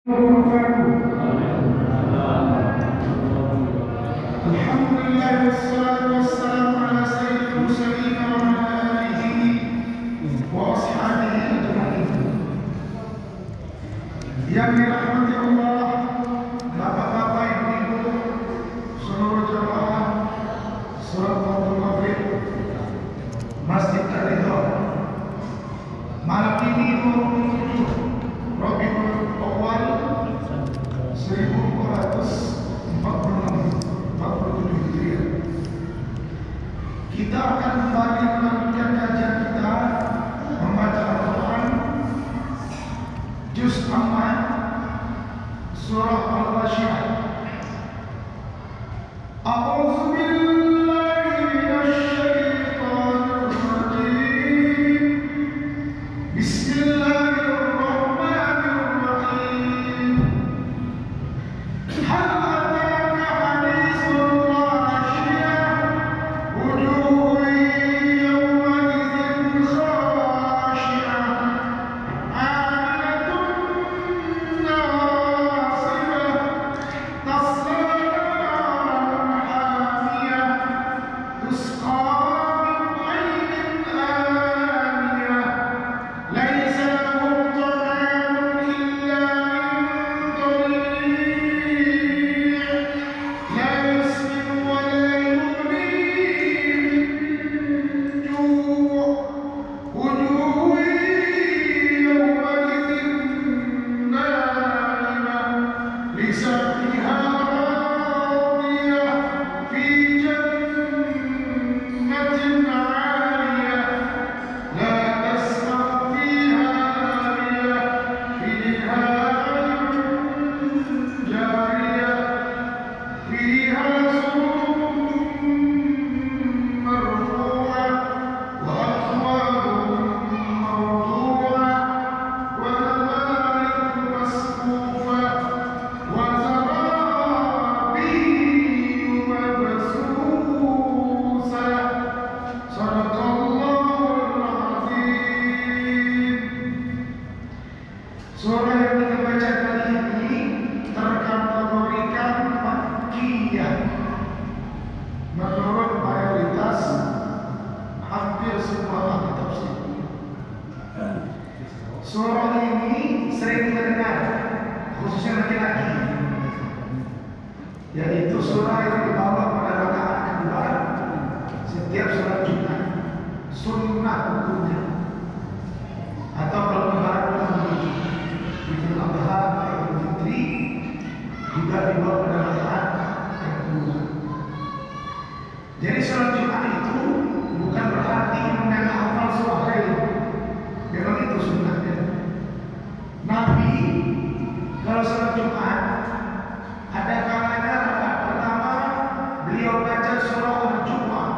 Alhamdulillah wassalatu wassalamu ala sayyidil mursalin wa ala alihi wa ashabihi ajma'in. Yang dirahmati Allah, bapak-bapak, ibu-ibu, seluruh jamaah salat maghrib Masjid Al-Ridha. Malam ini 27 Rabiul Awal 1447 Hijriah. Kita akan kembali melanjutkan kajian kita membaca Al-Quran Juz Amma Surah Al-Waqiah. A'udzu billahi minasy syaithanir rajim. Bismillahirrahmanirrahim. Hal ataka haditsul ghashiyah, wujuhun yawma idzin khashi'ah, 'amilatun nasibah, tasla naran hamiyah, tusqa min 'aynin aniyah, laysa lahum ta'amun illa min dhari', la yusmin wa la yughni min ju', wujuhun yawma idzin na'imah, lisa'yiha radiyah, fi jannatin 'aliyah, la tasma'u fiha laghiya, fiha 'aynun jariyah, fiha sururun marfu'ah, wa akwabun mawdu'ah, wa namaariqu masfuufah, wa zarabiyyu mabsuusah. Shadaqallahul azim. Surah yang kita baca kali ini terkategorikan Makkiyah menurut mayoritas hampir semua ahli tafsir. Surah ini sering kita dengar, khususnya laki-laki, yaitu surah yang dibawa pada rakaat kedua setiap sholat Jumat, sunnah hukumnya. Atau kalau lebaran Idul Adha, Idul Fitri juga dibawa pada rakaat kedua. Jadi sholat Jumat itu bukan berarti menghafal surah lain. Memang itu sunnahnya. Nabi kalau sholat Jumat ada kalanya rakaat pertama beliau baca surah Al-Jumu'ah,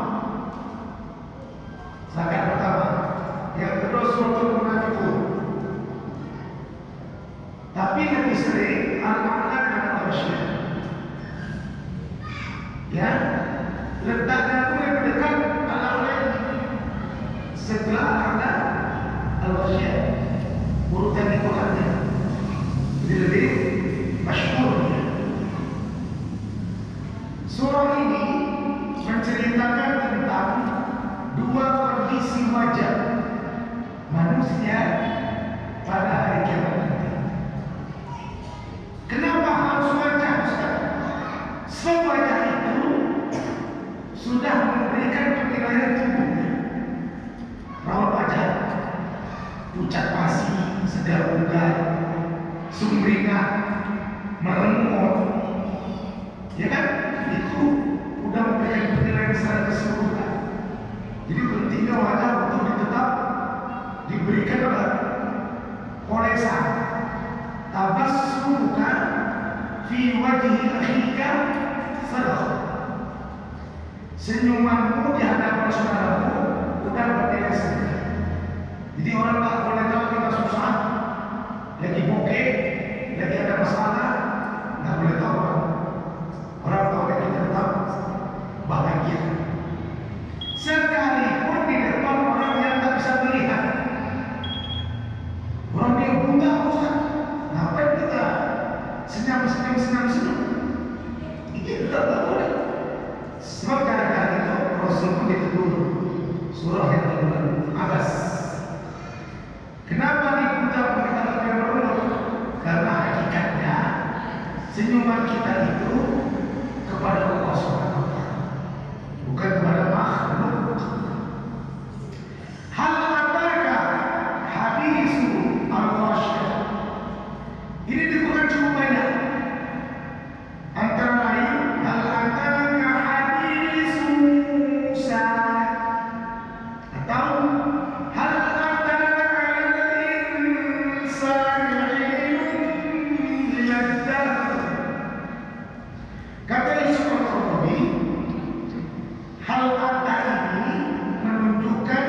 rakaat pertama. Yang kedua surah Al-Munafiqun. Tapi lebih sering Al-A'la dan Al-Ghasyiyah. Ya, letaknya itu yang dekat Al-A'la, setelah Al-A'la Al-Ghasyiyah, urutan di Qurannya. Jadi lebih masyhur. Surah ini menceritakan tentang dua kondisi wajah manusia pada hari kiamat nanti. Kenapa harus wajah, Ustaz? Sebab wajah itu sudah memberikan penilaian tubuhnya. Raut wajah, pucat pasi, segar bugar, sumringah, merengut, ya kan? Itu udah memberikan penilaian secara keseluruhan. Jadi pentingnya wajah untuk tetap diberikan polesan. Tabassumuka fi wajhi akhika sadaqah. Senyumanmu di hadapan saudaramu udah bernilai sedekah. Jadi orang tak boleh tahu kita susah, lagi bokeh, lagi ada masalah, nggak boleh tahu orang. Orang tahu kita tetap bahagia. Sekalipun di depan orang yang tak bisa melihat, orang yang buta, Ustaz, ngapain kita surah yang ke-6 Abas. Kenapa diputar kita lebih merunut? Karena hakikatnya senyuman kita itu kepada Allah Subhanahu wa Ta'ala, bukan kepada makhluk. Hal ataka hadisu al-ghasyiyah. Ini di Quran cukup banyak. Antara lain hal ataka hadisu Musa, atau hal ataka al-insani hilun yaddahu. Kata Yusuf al-Qaradawi, hal ata ini menunjukkan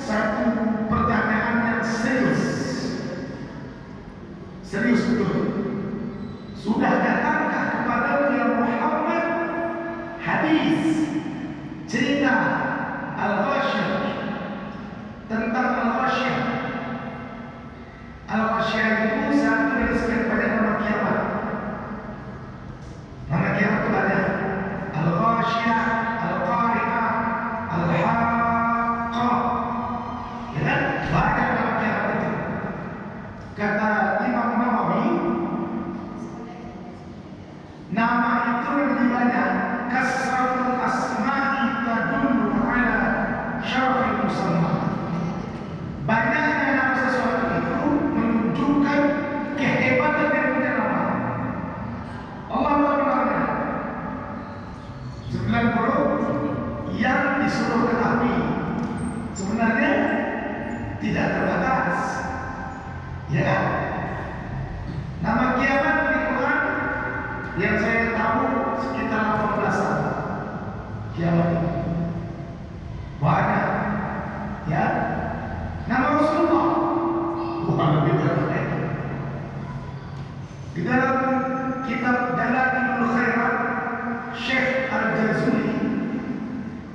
satu pertanyaan yang serius. Serius betul. Sudah datangkah kepada Muhammad hadis cerita al-ghasyiyah, tentang al-ghasyiyah? Al-ghasyiyah itu satu dari sekian banyak nama kiamat. Nama kiamat itu ada al-ghasyiyah, al-qari'ah, al-haqqah. Ya kan? Banyak nama kiamat itu. Kata Imam Nawawi, nama itu lebih banyak. Kasratul asma'i tadullu ala syarafil musamma. Banyaknya nama sesuatu itu menunjukkan kehebatan yang punya nama. Allah berfirman 90 yang disuruh ke api sebenarnya tidak terbatas. Ya kan? Nama kiamat di Quran yang saya tahu sekitar 18-an kiamat itu. Banyak. Ya. Nama Rasulullah bukan lebih banyak. Di dalam kitab Dalailul Khairat, Syekh Al-Jazuli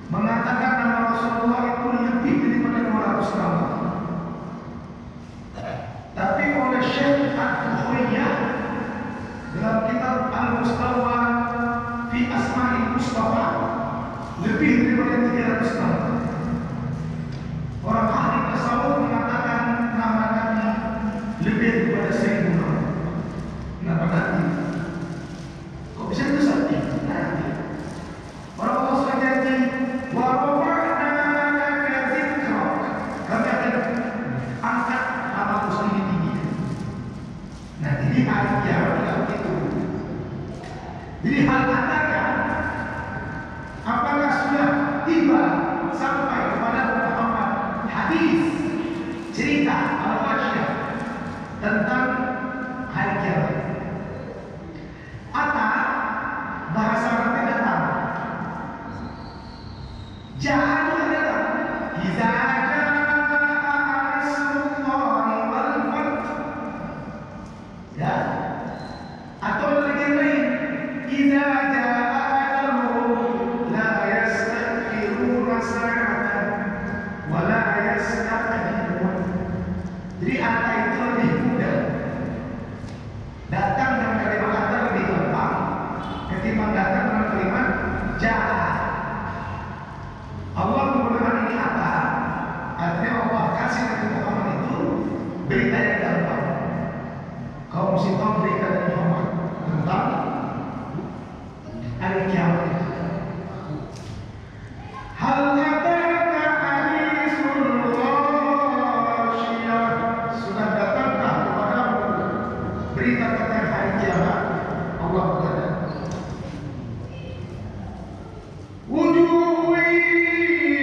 mengatakan nama Rasulullah itu lebih daripada 200 nama. Tapi oleh Syekh Al-Bukhoriyah dalam kitab Al-Mustawa fi Asma'il Mustafa lebih daripada 300 nama. Orang ahli tasawuf mengatakan nama Nabi lebih daripada 1000 nama. Nama Nabi. Kok bisa itu sakti? Nabi. Orang Allah sudah janji, wa rafa'na laka dzikrak. Kami akan angkat namamu sendiri tinggi. Nah, ini hari kiamat tidak begitu. Jadi hal adakah? Apakah sudah tiba sampai kepada Muhammad hadis cerita al-ghasyiyah tentang hari kiamat? Atau bahasa Arabnya datang, jangan datang. Iza jaa nasrullahi wal fath. Ya. Atau lagi lain, iza jaa ajaluhum la yastakhiruna sa'atan wa la yastaqdimun. Jadi ata itu lebih mudah. Datang dengan kalimat ata lebih gampang ketimbang datang dengan kalimat jaa. Allah menggunakan ini ata, artinya Allah kasih Nabi Muhammad itu berita yang gampang. Kau mesti tahu berita dari Muhammad tentang hari kiamat. Hal ataka hadisul ghasyiyah, sudah datangkah kepadamu berita tentang hari kiamat? Allah berkata, wujuh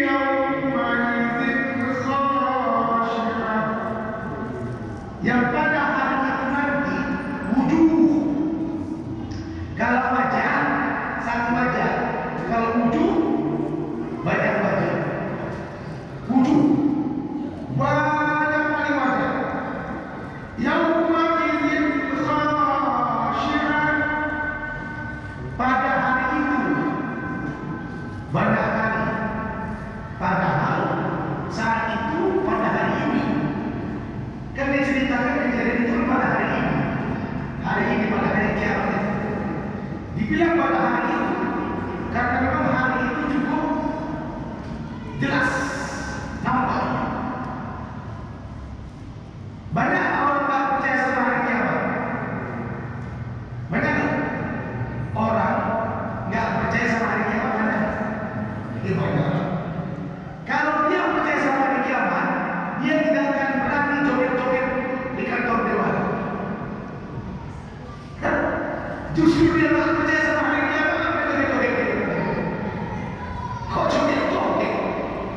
yawma idzin khashi'ah, yang pada hari itu nanti wujuh. Kalau wajah satu wajah, kalau wujuh banyak wajah. Wujuh banyak kali wajah. Yawma idzin khashi'ah, pada hari itu banyak kali. Padahal saat itu pada hari ini kan diceritakan kejadian itu pada hari ini. Hari ini pada hari kiamat. Dibilang pada hari itu karena memang hari itu cukup jelas Justru dia tak percaya sama hari kiamat, apa yang joget-joget. Kau joget-joget,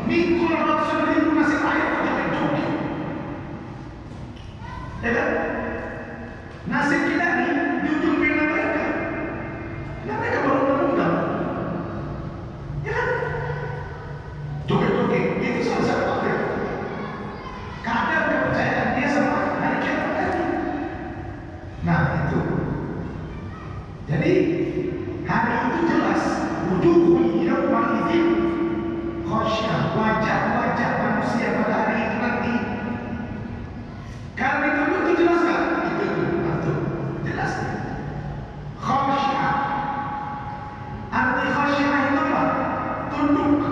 mikul ratus ribu nasib ayat kau joget-joget. Ya kan? Nasib kita ni di ujung pena mereka. Dan mereka baru undang-undang. Ya kan? Joget-joget, itu salah satu apa? Kadang kepercayaan dia sama hari kiamat tadi. Nah itu. Jadi hari itu jelas wujuhun yawma idzin khasyah, wajah-wajah manusia pada hari itu nanti. Karena itu jelas kan? Itu jelas. Khasyah. Arti khasyah itu apa? Tunduk.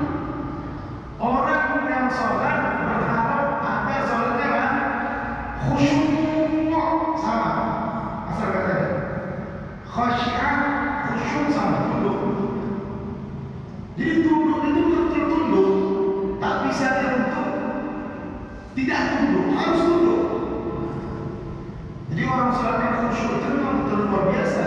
Orang yang sholat berharap agar sholatnya apa? Khusyuk sama. Asal katanya. Khasyah, khusyuk sama tunduk. Jadi tunduk itu betul-betul tunduk. Tak bisa dia untuk tidak tunduk, harus tunduk. Jadi orang sholat yang khusyuk itu memang betul luar biasa.